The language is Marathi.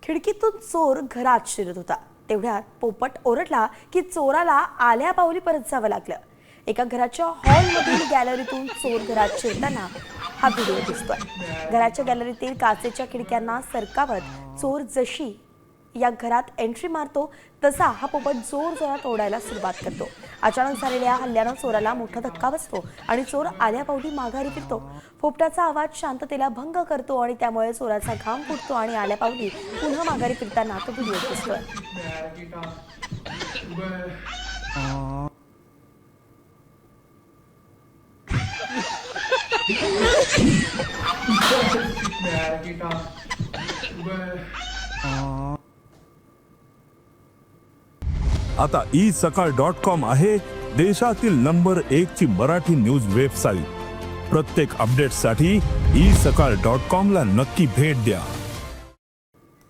खिडकीतून चोर घरात शिरत होता. तेवढ्यात पोपट ओरडला की चोराला आल्या पावली परत जावं लागलं. एका घराच्या हॉलमधील गॅलरीतून चोर घरात शिरताना हा व्हिडिओ दिसतोय. घराच्या गॅलरीतील काचेच्या खिडक्यांना सरकावत चोर जशी या घरात एंट्री मारतो तसा हा पोपट जोर जोरात ओरडायला सुरुवात करतो. अचानक झालेल्या हल्ल्यानं चोराला मोठा धक्का बसतो आणि चोर आल्या पावली माघारी फिरतो. पोपटाचा आवाज शांततेला भंग करतो आणि त्यामुळे चोराचा घाम फुटतो आणि आल्या पावली पुन्हा माघारी फिरताना तो व्हिडिओ दिसतोय. आता isakal.com आहे देशातील नंबर 1 ची मराठी न्यूज वेबसाईट. प्रत्येक अपडेटसाठी isakal.com ला नक्की भेट द्या.